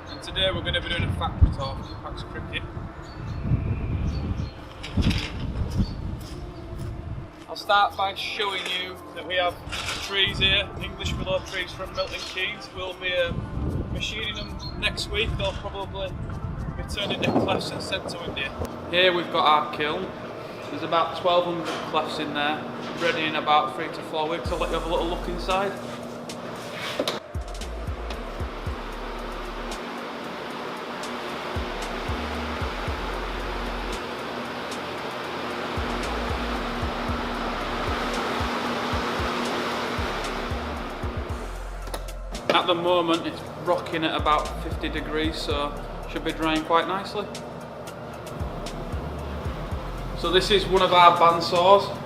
And today we're going to be doing a factory tour for Kippax Cricket. I'll start by showing you that we have trees here, English willow trees from Milton Keynes. We'll be machining them next week. They'll probably be turned into clefts and sent to India. Here we've got our kiln. There's about 1,200 clefts in there, ready in about 3 to 4 weeks. I'll let you have a little look inside. At the moment it's rocking at about 50 degrees, so should be drying quite nicely. So this is one of our bandsaws.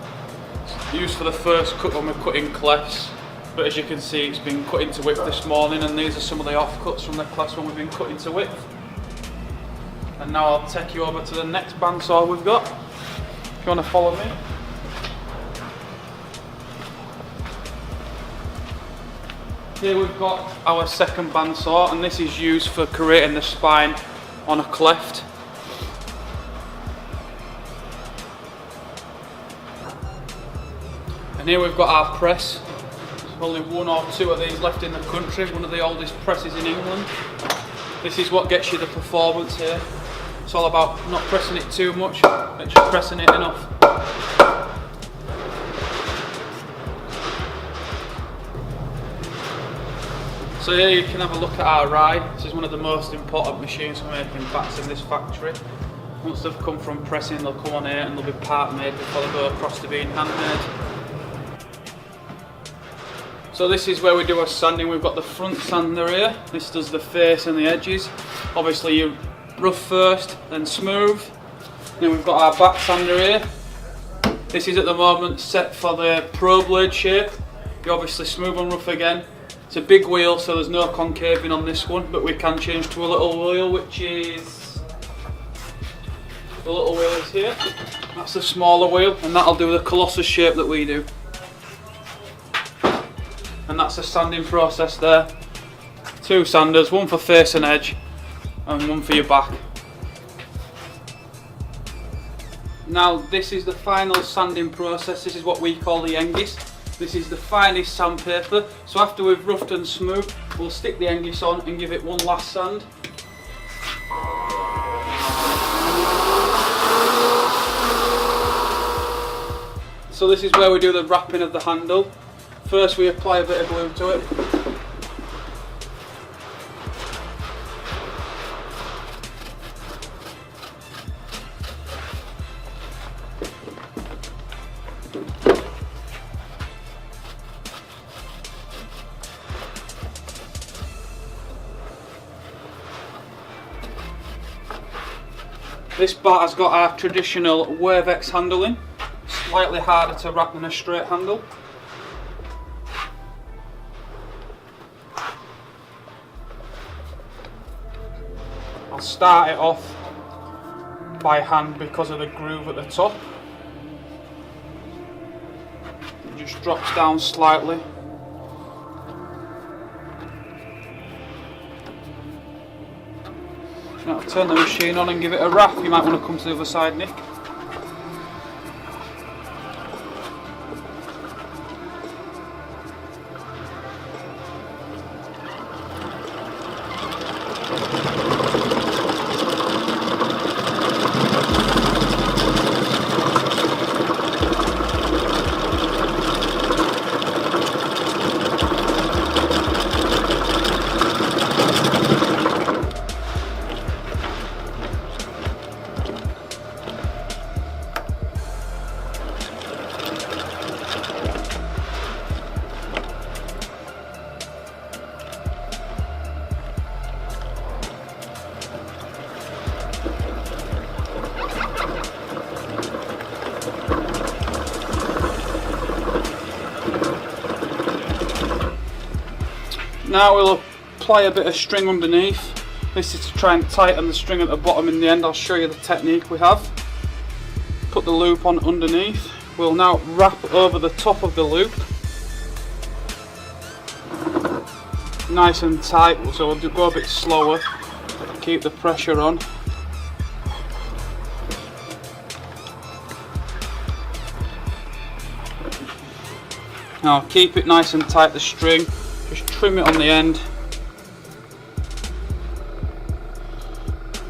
It's used for the first cut when we're cutting clefts, but as you can see it's been cut into width this morning, and these are some of the offcuts from the clefts when we've been cut into width. And now I'll take you over to the next bandsaw we've got, if you want to follow me. Here we've got our second bandsaw, and this is used for creating the spine on a cleft. And here we've got our press. There's only 1 or 2 of these left in the country, one of the oldest presses in England. This is what gets you the performance here. It's all about not pressing it too much, but just pressing it enough. So here you can have a look at our rye. This is one of the most important machines for making bats in this factory. Once they've come from pressing, they'll come on here and they'll be part made before they go across to being handmade. So this is where we do our sanding. We've got the front sander here. This does the face and the edges. Obviously you rough first, then smooth. Then we've got our back sander here. This is at the moment set for the pro blade shape. You obviously smooth and rough again. It's a big wheel, so there's no concaving on this one, but we can change to a little wheel, which is, the little wheel is here. That's the smaller wheel, and that'll do the colossus shape that we do. And that's the sanding process there. 2 sanders, one for face and edge, and one for your back. Now this is the final sanding process. This is what we call the Engis. This is the finest sandpaper, so after we've roughed and smoothed, we'll stick the Engis on and give it one last sand. So this is where we do the wrapping of the handle. First we apply a bit of glue to it. This bat has got our traditional Wavex handling, slightly harder to wrap than a straight handle. I'll start it off by hand because of the groove at the top. It just drops down slightly. I'll turn the machine on and give it a wrap. You might want to come to the other side, Nick. Now we'll apply a bit of string underneath. This is to try and tighten the string at the bottom in the end. I'll show you the technique we have. Put the loop on underneath. We'll now wrap over the top of the loop. nice and tight, so we'll go a bit slower, keep the pressure on. Now keep it nice and tight, the string, just trim it on the end.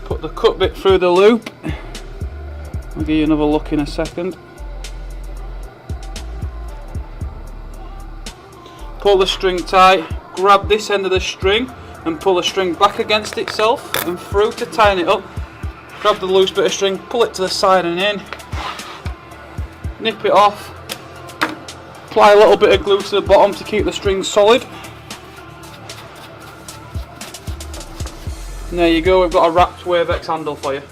Put the cut bit through the loop. I'll give you another look in a second. Pull the string tight, grab this end of the string and pull the string back against itself and through to tighten it up. Grab the loose bit of string, pull it to the side and in, nip it off, apply a little bit of glue to the bottom to keep the string solid. And there you go, we've got a wrapped Wavex handle for you.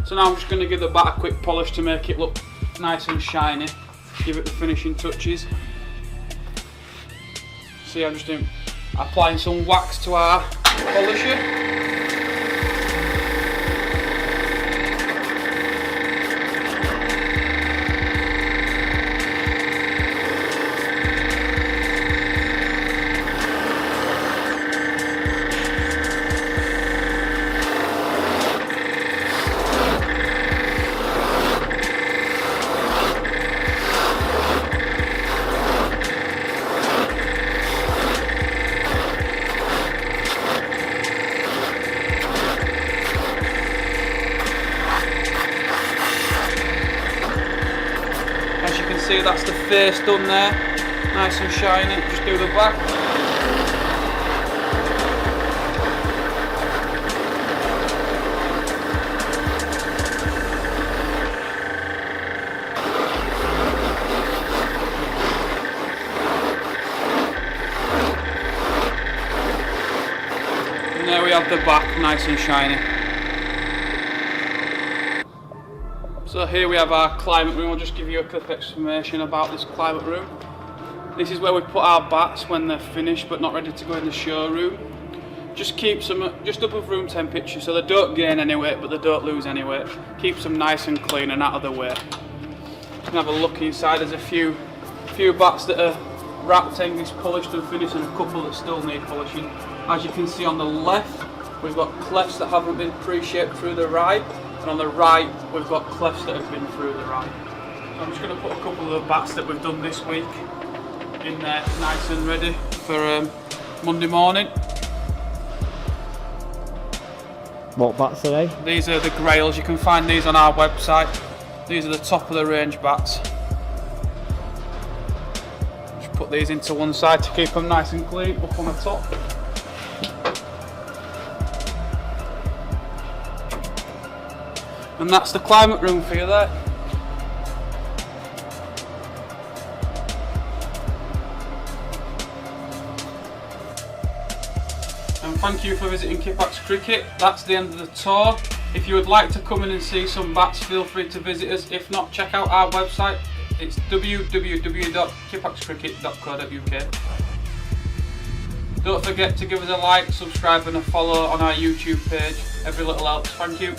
So now I'm just going to give the bat a quick polish to make it look nice and shiny, give it the finishing touches. See, I'm just applying some wax to our polisher. As you can see, that's the face done there, nice and shiny. Just do the back. And there we have the back, nice and shiny. So here we have our climate room. I'll just give you a quick explanation about this climate room. This is where we put our bats when they're finished but not ready to go in the showroom. Just keeps them just above room temperature so they don't gain any weight but they don't lose any weight. Keeps them nice and clean and out of the way. You can have a look inside. There's a few bats that are wrapped, English polished and finished, and a couple that still need polishing. As you can see on the left, we've got clefts that haven't been pre-shaped through the right. And on the right, we've got clefts that have been through the right. I'm just going to put a couple of the bats that we've done this week in there, nice and ready for Monday morning. What bats are they? These are the Grails. You can find these on our website. These are the top of the range bats. Just put these into one side to keep them nice and clean up on the top. And that's the climate room for you there. And thank you for visiting Kippax Cricket. That's the end of the tour. If you would like to come in and see some bats, feel free to visit us. If not, check out our website. It's www.kippaxcricket.co.uk. Don't forget to give us a like, subscribe and a follow on our YouTube page. Every little helps. Thank you.